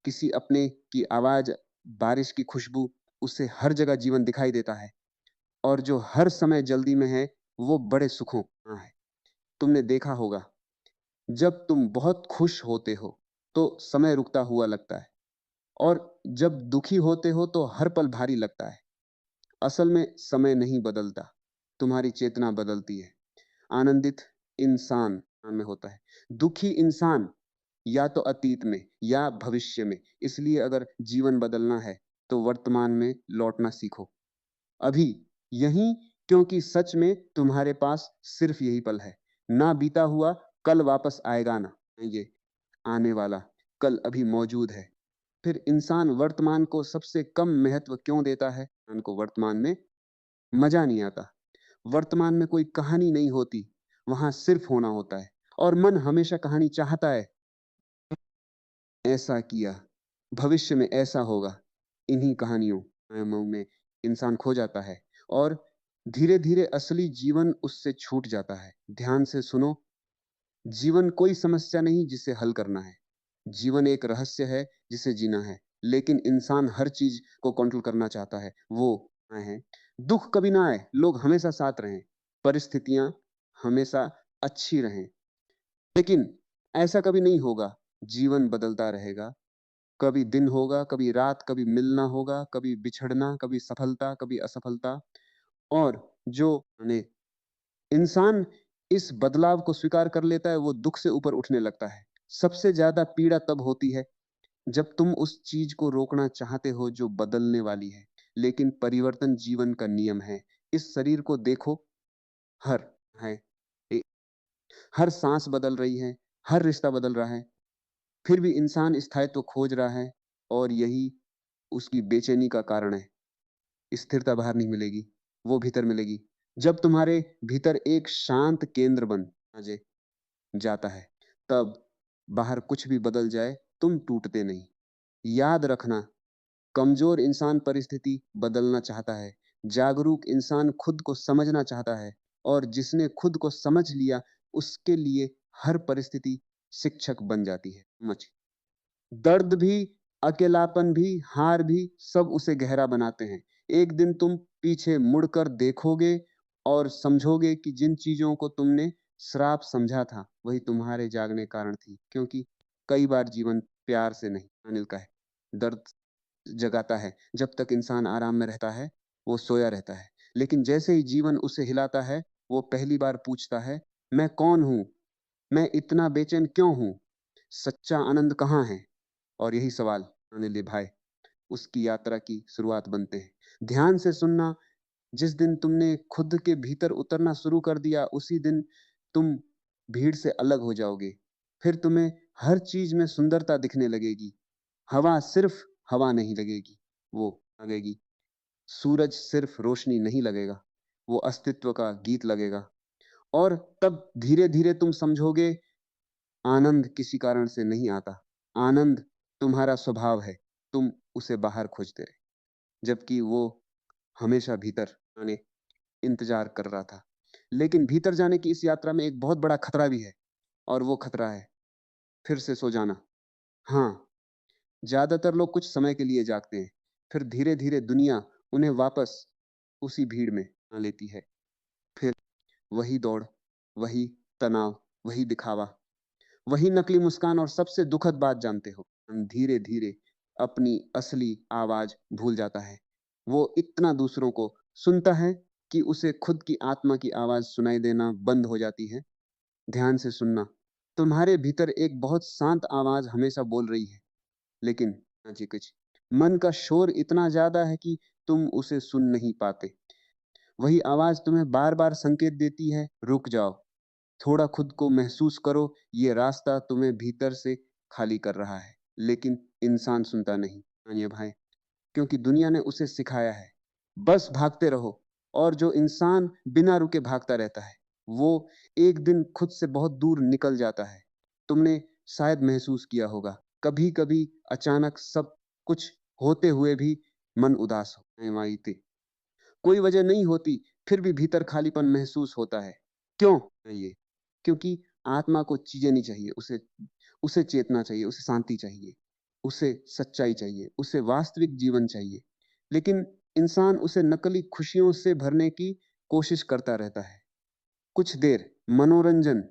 किसी अपने की आवाज़, बारिश की खुशबू, उससे हर जगह जीवन दिखाई देता है। और जो हर समय जल्दी में है, वो बड़े सुखों है। तुमने देखा होगा, जब तुम बहुत खुश होते हो, तो समय रुकता हुआ लगता है और जब दुखी होते हो, तो हर पल भारी लगता है। असल में समय नहीं बदलता, तुम्हारी चेतना बदलती है। आनंदित इंसान में होता है, दुखी इंसान या तो अतीत में या भविष्य में। इसलिए अगर जीवन बदलना है, तो वर्तमान में लौटना सीखो। अभी, यहीं, क्योंकि सच में तुम्हारे पास सिर्फ यही पल है। ना बीता हुआ कल वापस आएगा ना, ये आने वाला कल अभी मौजूद है। फिर इंसान वर्तमान को सबसे कम महत्व क्यों देता है? उनको वर्तमान में मजा नहीं आता। वर्तमान में कोई कहानी नहीं होती, वहां सिर्फ होना होता है। और मन हमेशा कहानी चाहता है। ऐसा किया, भविष्य में ऐसा होगा। इन्हीं कहानियों में इंसान खो जाता है और धीरे-धीरे असली जीवन उससे छूट जाता है। ध्यान से सुनो, जीवन कोई समस्या नहीं जिसे हल करना है। जीवन एक रहस्य है जिसे जीना है। लेकिन इंसान हर चीज को कंट्रोल करना चाहता है। वो है, दुख कभी ना आए, लोग हमेशा साथ रहें, परिस्थितियां हमेशा अच्छी रहें। लेकिन ऐसा कभी नहीं होगा। जीवन बदलता रहेगा। कभी दिन होगा, कभी रात, कभी मिलना होगा, कभी बिछड़ना, कभी सफलता, कभी असफलता। और जो ने इंसान इस बदलाव को स्वीकार कर लेता है, वो दुख से ऊपर उठने लगता है। सबसे ज्यादा पीड़ा तब होती है जब तुम उस चीज को रोकना चाहते हो जो बदलने वाली है। लेकिन परिवर्तन जीवन का नियम है। इस शरीर को देखो, हर है ए- हर सांस बदल रही है, हर रिश्ता बदल रहा है। फिर भी इंसान स्थायित्व खोज रहा है और यही उसकी बेचैनी का कारण है। स्थिरता बाहर नहीं मिलेगी, वो भीतर मिलेगी। जब तुम्हारे भीतर एक शांत केंद्र बन जाए जाता है, तब बाहर कुछ भी बदल जाए, तुम टूटते नहीं। याद रखना, कमजोर इंसान परिस्थिति बदलना चाहता है, जागरूक इंसान खुद को समझना चाहता है, और जिसने खुद को समझ लिया, उसके लिए हर परिस्थिति शिक्षक बन जाती है। समझ, दर्द भी, अकेलापन भी, हार भी, सब उसे गहरा बनाते हैं। एक दिन तुम पीछे मुड़कर देखोगे और समझोगे कि जिन चीजों को तुमने श्राप समझा था, वही तुम्हारे जागने कारण थी। क्योंकि कई बार जीवन प्यार से नहीं मिलता है, दर्द जगाता है। जब तक इंसान आराम में रहता है, वो सोया रहता है। लेकिन जैसे ही जीवन उसे हिलाता है, वो पहली बार पूछता है, मैं कौन हूं? मैं इतना बेचैन क्यों हूं? सच्चा आनंद कहाँ है? और यही सवाल अनिल भाई उसकी यात्रा की शुरुआत बनते हैं। ध्यान से सुनना, जिस दिन तुमने खुद के भीतर उतरना शुरू कर दिया, उसी दिन तुम भीड़ से अलग हो जाओगे। फिर तुम्हें हर चीज में सुंदरता दिखने लगेगी। हवा सिर्फ हवा नहीं लगेगी, वो लगेगी। सूरज सिर्फ रोशनी नहीं लगेगा, वो अस्तित्व का गीत लगेगा। और तब धीरे धीरे तुम समझोगे, आनंद किसी कारण से नहीं आता। आनंद तुम्हारा स्वभाव है। तुम उसे बाहर खोजते रहे, जबकि वो हमेशा भीतर आने इंतजार कर रहा था। लेकिन भीतर जाने की इस यात्रा में एक बहुत बड़ा खतरा भी है, और वो खतरा है फिर से सो जाना। हाँ, ज्यादातर लोग कुछ समय के लिए जागते हैं, फिर धीरे धीरे दुनिया उन्हें वापस उसी भीड़ में आ लेती है। फिर वही दौड़, वही तनाव, वही दिखावा, वही नकली मुस्कान। और सबसे दुखद बात जानते हो, हम धीरे धीरे अपनी असली आवाज भूल जाता है। वो इतना दूसरों को सुनता है कि उसे खुद की आत्मा की आवाज सुनाई देना बंद हो जाती है। ध्यान से सुनना, तुम्हारे भीतर एक बहुत शांत आवाज हमेशा बोल रही है, लेकिन जी कुछ मन का शोर इतना ज्यादा है कि तुम उसे सुन नहीं पाते। वही आवाज तुम्हें बार बार संकेत देती है, रुक जाओ, थोड़ा खुद को महसूस करो, ये रास्ता तुम्हें भीतर से खाली कर रहा है। लेकिन इंसान सुनता नहीं, मानिए भाई, क्योंकि दुनिया ने उसे सिखाया है बस भागते रहो। और जो इंसान बिना रुके भागता रहता है, वो एक दिन खुद से बहुत दूर निकल जाता है। तुमने शायद महसूस किया होगा, कभी कभी अचानक सब कुछ होते हुए भी मन उदास हो थे। कोई वजह नहीं होती, फिर भी भीतर खालीपन महसूस होता है। क्यों? ये क्योंकि आत्मा को चीजें नहीं चाहिए, उसे उसे चेतना चाहिए, उसे शांति चाहिए, उसे सच्चाई चाहिए, उसे वास्तविक जीवन चाहिए। लेकिन इंसान उसे नकली खुशियों से भरने की कोशिश करता रहता है। कुछ देर मनोरंजन,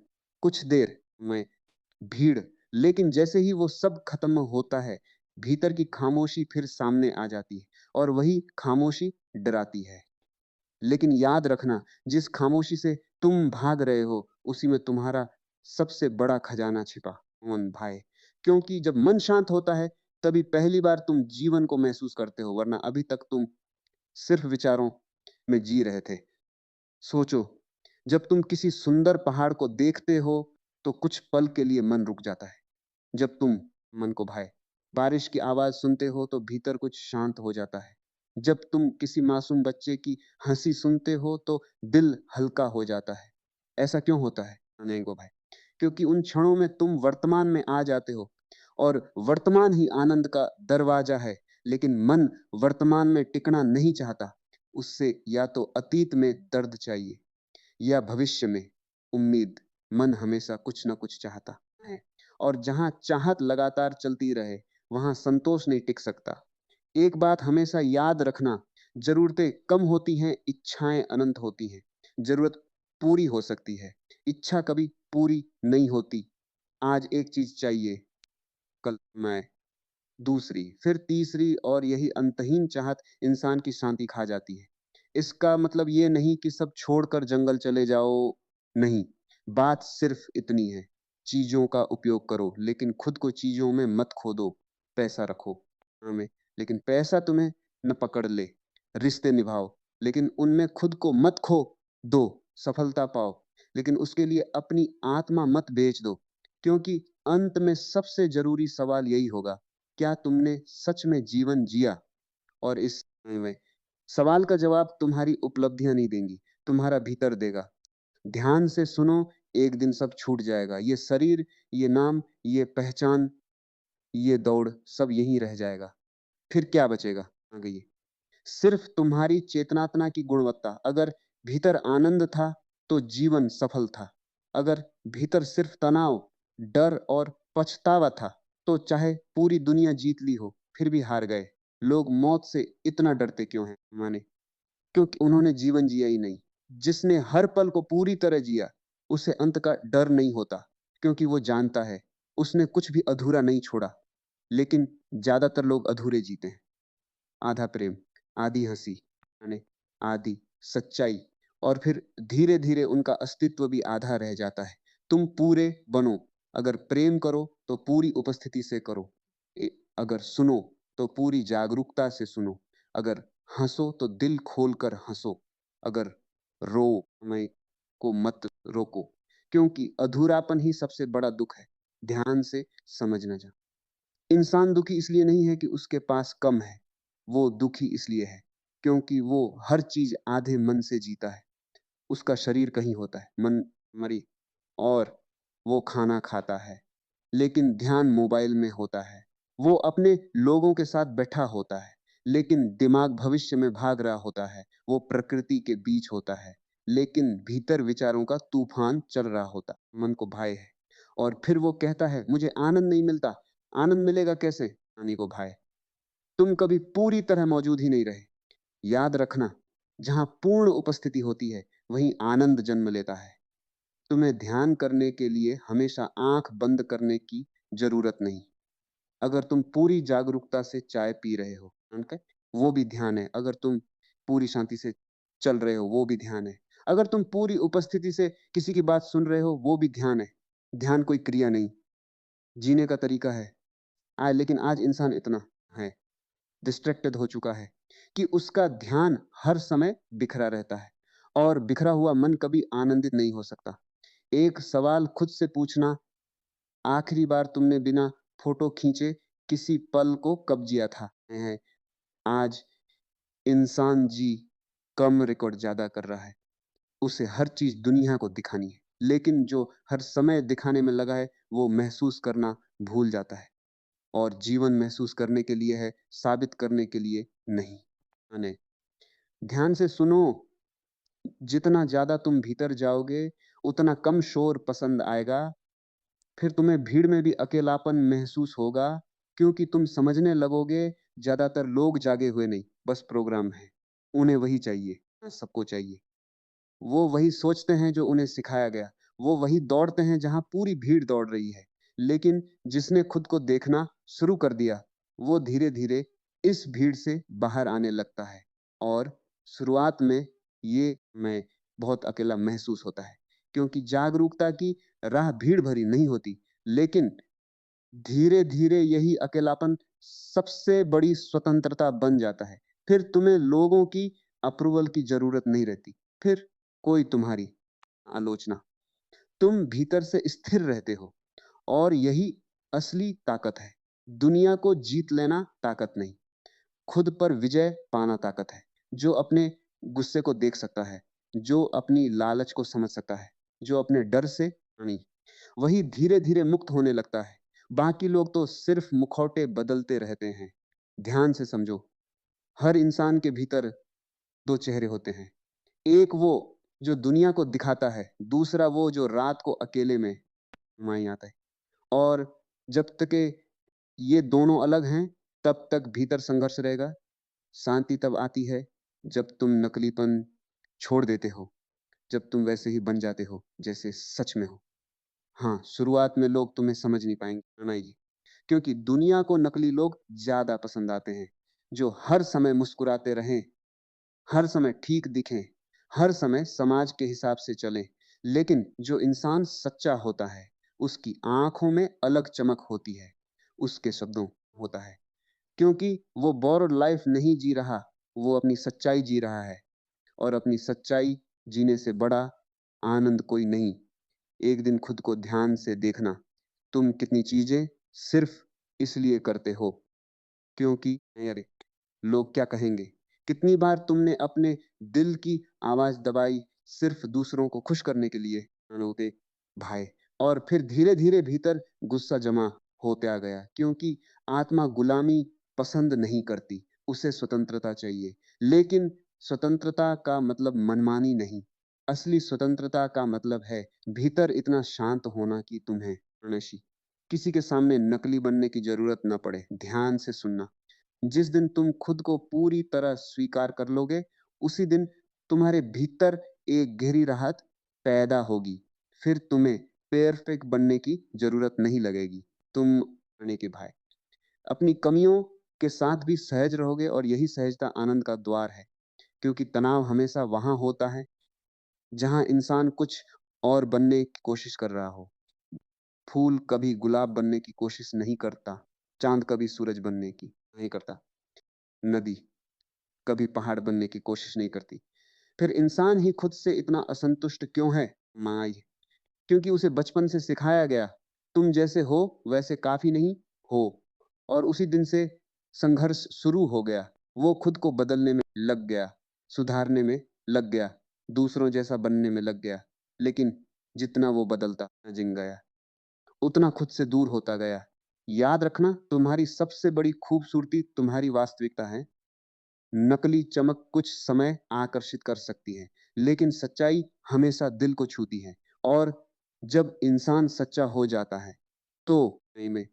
कुछ देर में भीड़, लेकिन जैसे ही वो सब खत्म होता है, भीतर की खामोशी फिर सामने आ जाती है, और वही खामोशी डराती है। लेकिन याद रखना, जिस खामोशी से तुम भाग रहे हो, उसी में तुम्हारा सबसे बड़ा खजाना छिपा मन भाई। क्योंकि जब मन शांत होता है, तभी पहली बार तुम जीवन को महसूस करते हो, वरना अभी तक तुम सिर्फ विचारों में जी रहे थे। सोचो, जब तुम किसी सुंदर पहाड़ को देखते हो, तो कुछ पल के लिए मन रुक जाता है। जब तुम मन को भाए बारिश की आवाज सुनते हो, तो भीतर कुछ शांत हो जाता है। जब तुम किसी मासूम बच्चे की हंसी सुनते हो, तो दिल हल्का हो जाता है। ऐसा क्यों होता है अनेको भाई? क्योंकि उन क्षणों में तुम वर्तमान में आ जाते हो, और वर्तमान ही आनंद का दरवाजा है। लेकिन मन वर्तमान में टिकना नहीं चाहता, उससे या तो अतीत में दर्द चाहिए, या भविष्य में उम्मीद। मन हमेशा कुछ ना कुछ चाहता है, और जहां चाहत लगातार चलती रहे, वहां संतोष नहीं टिक सकता। एक बात हमेशा याद रखना, जरूरतें कम होती हैं, इच्छाएं अनंत होती हैं। जरूरत पूरी हो सकती है, इच्छा कभी पूरी नहीं होती। आज एक चीज चाहिए, कल मैं दूसरी, फिर तीसरी, और यही अंतहीन चाहत इंसान की शांति खा जाती है। इसका मतलब ये नहीं कि सब छोड़कर जंगल चले जाओ, नहीं। बात सिर्फ इतनी है, चीजों का उपयोग करो, लेकिन खुद को चीजों में मत खो दो। पैसा रखो हमें, लेकिन पैसा तुम्हें न पकड़ ले। रिश्ते निभाओ, लेकिन उनमें खुद को मत खो दो। सफलता पाओ, लेकिन उसके लिए अपनी आत्मा मत बेच दो। क्योंकि अंत में सबसे जरूरी सवाल यही होगा, क्या तुमने सच में जीवन जिया? और इस में सवाल का जवाब तुम्हारी उपलब्धियां नहीं देंगी, तुम्हारा भीतर देगा। ध्यान से सुनो, एक दिन सब छूट जाएगा। ये शरीर, ये नाम, ये पहचान, ये दौड़, सब यहीं रह जाएगा। फिर क्या बचेगा? आ गई सिर्फ तुम्हारी चेतनात्मा की गुणवत्ता। अगर भीतर आनंद था, तो जीवन सफल था। अगर भीतर सिर्फ तनाव, डर और पछतावा था, तो चाहे पूरी दुनिया जीत ली हो, फिर भी हार गए। लोग मौत से इतना डरते क्यों हैं माने? क्योंकि उन्होंने जीवन जिया ही नहीं। जिसने हर पल को पूरी तरह जिया, उसे अंत का डर नहीं होता, क्योंकि वो जानता है उसने कुछ भी अधूरा नहीं छोड़ा। लेकिन ज्यादातर लोग अधूरे जीते हैं। आधा प्रेम, आधी हंसी, यानी आधी सच्चाई, और फिर धीरे धीरे उनका अस्तित्व भी आधा रह जाता है। तुम पूरे बनो। अगर प्रेम करो तो पूरी उपस्थिति से करो। अगर सुनो तो पूरी जागरूकता से सुनो। अगर हंसो तो दिल खोलकर हंसो। अगर रो, मैं को मत रोको, क्योंकि अधूरापन ही सबसे बड़ा दुख है। ध्यान से समझना जा। इंसान दुखी इसलिए नहीं है कि उसके पास कम है, वो दुखी इसलिए है क्योंकि वो हर चीज आधे मन से जीता है। उसका शरीर कहीं होता है, मन मरी, और वो खाना खाता है, लेकिन ध्यान मोबाइल में होता है। वो अपने लोगों के साथ बैठा होता है, लेकिन दिमाग भविष्य में भाग रहा होता है। वो प्रकृति के बीच होता है, लेकिन भीतर विचारों का तूफान चल रहा होता। मन को भय है, और फिर वो कहता है मुझे आनंद नहीं मिलता। आनंद मिलेगा कैसे? हानि को भय। तुम कभी पूरी तरह मौजूद ही नहीं रहे। याद रखना, जहां पूर्ण उपस्थिति होती है, वहीं आनंद जन्म लेता है। तुम्हें ध्यान करने के लिए हमेशा आंख बंद करने की जरूरत नहीं। अगर तुम पूरी जागरूकता से चाय पी रहे हो, ठीक है, वो भी ध्यान है। अगर तुम पूरी शांति से चल रहे हो, वो भी ध्यान है। अगर तुम पूरी उपस्थिति से किसी की बात सुन रहे हो, वो भी ध्यान है। ध्यान कोई क्रिया नहीं, जीने का तरीका है। लेकिन आज इंसान इतना है, डिस्ट्रैक्टेड हो चुका है कि उसका ध्यान हर समय बिखरा रहता है, और बिखरा हुआ मन कभी आनंदित नहीं हो सकता। एक सवाल खुद से पूछना, आखिरी बार तुमने बिना फोटो खींचे किसी पल को कब जिया था? है आज इंसान जी कम रिकॉर्ड ज्यादा कर रहा है। उसे हर चीज दुनिया को दिखानी है, लेकिन जो हर समय दिखाने में लगा है वो महसूस करना भूल जाता है। और जीवन महसूस करने के लिए है, साबित करने के लिए नहीं। अने ध्यान से सुनो, जितना ज्यादा तुम भीतर जाओगे उतना कम शोर पसंद आएगा। फिर तुम्हें भीड़ में भी अकेलापन महसूस होगा, क्योंकि तुम समझने लगोगे ज्यादातर लोग जागे हुए नहीं, बस प्रोग्राम है। उन्हें वही चाहिए, सबको चाहिए। वो वही सोचते हैं जो उन्हें सिखाया गया, वो वही दौड़ते हैं जहां पूरी भीड़ दौड़ रही है। लेकिन जिसने खुद को देखना शुरू कर दिया, वो धीरे धीरे इस भीड़ से बाहर आने लगता है। और शुरुआत में ये मैं बहुत अकेला महसूस होता है, क्योंकि जागरूकता की राह भीड़ भरी नहीं होती। लेकिन धीरे धीरे यही अकेलापन सबसे बड़ी स्वतंत्रता बन जाता है। फिर तुम्हें लोगों की अप्रूवल की जरूरत नहीं रहती, फिर कोई तुम्हारी आलोचना, तुम भीतर से स्थिर रहते हो। और यही असली ताकत है। दुनिया को जीत लेना ताकत नहीं, खुद पर विजय पाना ताकत है। जो अपने गुस्से को देख सकता है, जो अपनी लालच को समझ सकता है, जो अपने डर से नहीं, वही धीरे धीरे मुक्त होने लगता है। बाकी लोग तो सिर्फ मुखौटे बदलते रहते हैं। ध्यान से समझो, हर इंसान के भीतर दो चेहरे होते हैं। एक वो जो दुनिया को दिखाता है, दूसरा वो जो रात को अकेले में वहीं आता है। और जब तक के ये दोनों अलग हैं, तब तक भीतर संघर्ष रहेगा। शांति तब आती है जब तुम नकलीपन छोड़ देते हो, जब तुम वैसे ही बन जाते हो जैसे सच में हो। हाँ, शुरुआत में लोग तुम्हें समझ नहीं पाएंगे ना जी, क्योंकि दुनिया को नकली लोग ज्यादा पसंद आते हैं, जो हर समय मुस्कुराते रहें, हर समय ठीक दिखें, हर समय समाज के हिसाब से चलें। लेकिन जो इंसान सच्चा होता है, उसकी आंखों में अलग चमक होती है, उसके शब्दों होता है, क्योंकि वो बोर्ड लाइफ नहीं जी रहा, वो अपनी सच्चाई जी रहा है। और अपनी सच्चाई जीने से बड़ा आनंद कोई नहीं। एक दिन खुद को ध्यान से देखना, तुम कितनी चीजें सिर्फ इसलिए करते हो क्योंकि अरे लोग क्या कहेंगे। कितनी बार तुमने अपने दिल की आवाज दबाई सिर्फ दूसरों को खुश करने के लिए, अनोते भाई। और फिर धीरे धीरे भीतर गुस्सा जमा होते आ गया, क्योंकि आत्मा गुलामी पसंद नहीं करती, उसे स्वतंत्रता चाहिए। लेकिन स्वतंत्रता का मतलब मनमानी नहीं, असली स्वतंत्रता का मतलब है भीतर इतना शांत होना कि तुम्हें ऋषि किसी के सामने नकली बनने की जरूरत न पड़े। ध्यान से सुनना, जिस दिन तुम खुद को पूरी तरह स्वीकार कर लोगे, उसी दिन तुम्हारे भीतर एक गहरी राहत पैदा होगी। फिर तुम्हें परफेक्ट बनने की जरूरत नहीं लगेगी। तुम बने के भाई अपनी कमियों के साथ भी सहज रहोगे, और यही सहजता आनंद का द्वार है। क्योंकि तनाव हमेशा वहां होता है जहां इंसान कुछ और बनने की कोशिश कर रहा हो। फूल कभी गुलाब बनने की कोशिश नहीं करता, चांद कभी सूरज बनने की नहीं करता, नदी कभी पहाड़ बनने की कोशिश नहीं करती। फिर इंसान ही खुद से इतना असंतुष्ट क्यों है? माई, क्योंकि उसे बचपन से सिखाया गया, तुम जैसे हो वैसे काफी नहीं हो। और उसी दिन से संघर्ष शुरू हो गया। वो खुद को बदलने में लग गया, सुधारने में लग गया, दूसरों जैसा बनने में लग गया। लेकिन जितना वो बदलता जिंग गया, उतना खुद से दूर होता गया। याद रखना, तुम्हारी सबसे बड़ी खूबसूरती तुम्हारी वास्तविकता है। नकली चमक कुछ समय आकर्षित कर सकती है, लेकिन सच्चाई हमेशा दिल को छूती है। और जब इंसान सच्चा हो जाता है, तो में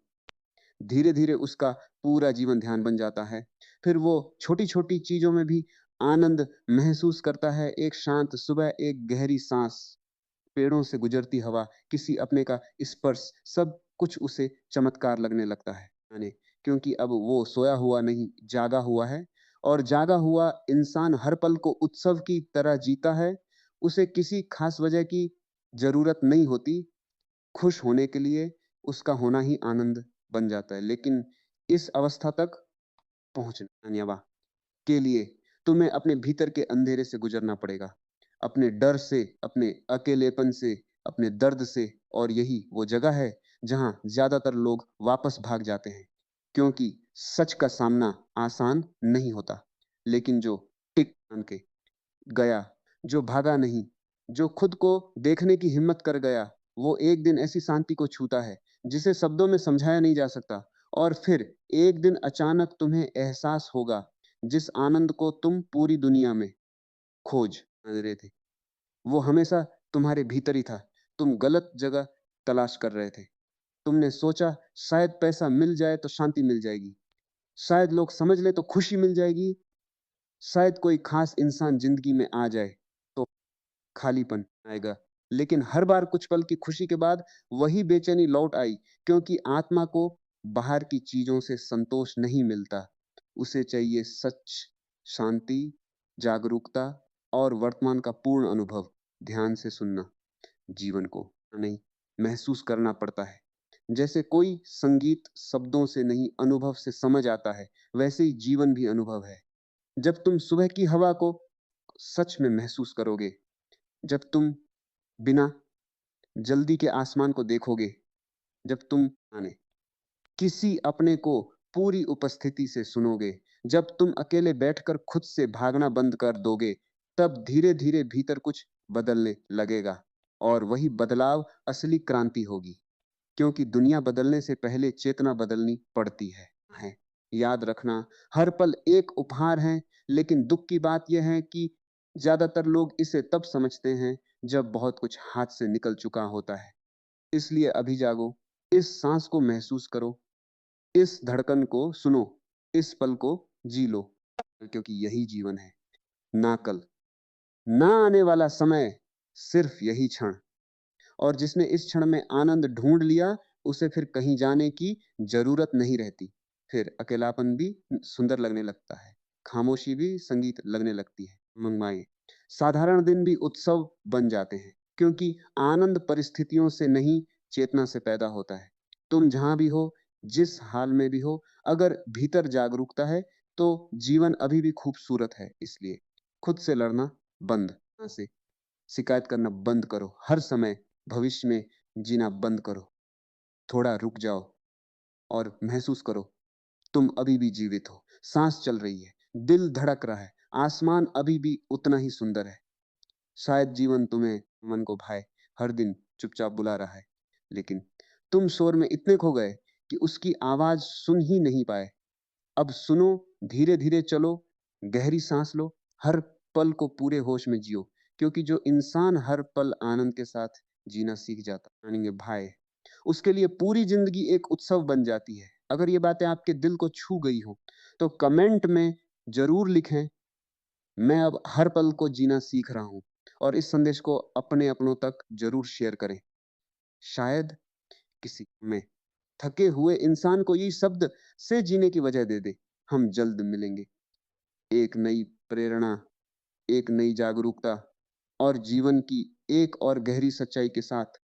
धीरे धीरे उसका पूरा जीवन ध्यान बन जाता है। फिर वो छोटी छोटी चीजों में भी आनंद महसूस करता है। एक शांत सुबह, एक गहरी सांस, पेड़ों से गुजरती हवा, किसी अपने का स्पर्श, सब कुछ उसे चमत्कार लगने लगता है। यानी क्योंकि अब वो सोया हुआ नहीं, जागा हुआ है। और जागा हुआ इंसान हर पल को उत्सव की तरह जीता है। उसे किसी खास वजह की जरूरत नहीं होती खुश होने के लिए, उसका होना ही आनंद बन जाता है। लेकिन इस अवस्था तक पहुंचने के लिए तुम्हें अपने भीतर के अंधेरे से गुजरना पड़ेगा, अपने डर से, अपने अकेलेपन से, अपने दर्द से। और यही वो जगह है जहां ज्यादातर लोग वापस भाग जाते हैं, क्योंकि सच का सामना आसान नहीं होता। लेकिन जो टिक के गया, जो भागा नहीं, जो खुद को देखने की हिम्मत कर गया, वो एक दिन ऐसी शांति को छूता है जिसे शब्दों में समझाया नहीं जा सकता। और फिर एक दिन अचानक तुम्हें एहसास होगा, जिस आनंद को तुम पूरी दुनिया में खोज रहे थे, वो हमेशा तुम्हारे भीतर ही था। तुम गलत जगह तलाश कर रहे थे। तुमने सोचा शायद पैसा मिल जाए तो शांति मिल जाएगी, शायद लोग समझ ले तो खुशी मिल जाएगी, शायद कोई खास इंसान जिंदगी में आ जाए तो खालीपन आएगा। लेकिन हर बार कुछ पल की खुशी के बाद वही बेचैनी लौट आई, क्योंकि आत्मा को बाहर की चीजों से संतोष नहीं मिलता। उसे चाहिए सच, शांति, जागरूकता और वर्तमान का पूर्ण अनुभव। ध्यान से सुनना, जीवन को नहीं, महसूस करना पड़ता है। जैसे कोई संगीत शब्दों से नहीं, अनुभव से समझ आता है, वैसे ही जीवन भी अनुभव है। जब तुम सुबह की हवा को सच में महसूस करोगे, जब तुम बिना जल्दी के आसमान को देखोगे, जब तुम आने किसी अपने को पूरी उपस्थिति से सुनोगे, जब तुम अकेले बैठकर खुद से भागना बंद कर दोगे, तब धीरे धीरे भीतर कुछ बदलने लगेगा। और वही बदलाव असली क्रांति होगी, क्योंकि दुनिया बदलने से पहले चेतना बदलनी पड़ती है। याद रखना, हर पल एक उपहार है, लेकिन दुख की बात यह है कि ज्यादातर लोग इसे तब समझते हैं जब बहुत कुछ हाथ से निकल चुका होता है। इसलिए अभी जागो, इस सांस को महसूस करो, इस धड़कन को सुनो, इस पल को जी लो, क्योंकि यही जीवन है। ना कल, ना आने वाला समय, सिर्फ यही क्षण। और जिसने इस क्षण में आनंद ढूंढ लिया, उसे फिर कहीं जाने की जरूरत नहीं रहती। फिर अकेलापन भी सुंदर लगने लगता है, खामोशी भी संगीत लगने लगती है। मंगमाए साधारण दिन भी उत्सव बन जाते हैं, क्योंकि आनंद परिस्थितियों से नहीं, चेतना से पैदा होता है। तुम जहां भी हो, जिस हाल में भी हो, अगर भीतर जागरूकता है तो जीवन अभी भी खूबसूरत है। इसलिए खुद से लड़ना बंद से शिकायत करना बंद करो, हर समय भविष्य में जीना बंद करो। थोड़ा रुक जाओ और महसूस करो, तुम अभी भी जीवित हो, सांस चल रही है, दिल धड़क रहा है, आसमान अभी भी उतना ही सुंदर है। शायद जीवन तुम्हें मन को भाए, हर दिन चुपचाप बुला रहा है, लेकिन तुम शोर में इतने खो गए कि उसकी आवाज सुन ही नहीं पाए। अब सुनो, धीरे धीरे चलो, गहरी सांस लो, हर पल को पूरे होश में जियो, क्योंकि जो इंसान हर पल आनंद के साथ जीना सीख जाता मानेंगे भाई, उसके लिए पूरी जिंदगी एक उत्सव बन जाती है। अगर ये बातें आपके दिल को छू गई हो तो कमेंट में जरूर लिखें, मैं अब हर पल को जीना सीख रहा हूं। और इस संदेश को अपने अपनों तक जरूर शेयर करें। शायद किसी में थके हुए इंसान को ये शब्द से जीने की वजह दे दे। हम जल्द मिलेंगे, एक नई प्रेरणा, एक नई जागरूकता और जीवन की एक और गहरी सच्चाई के साथ।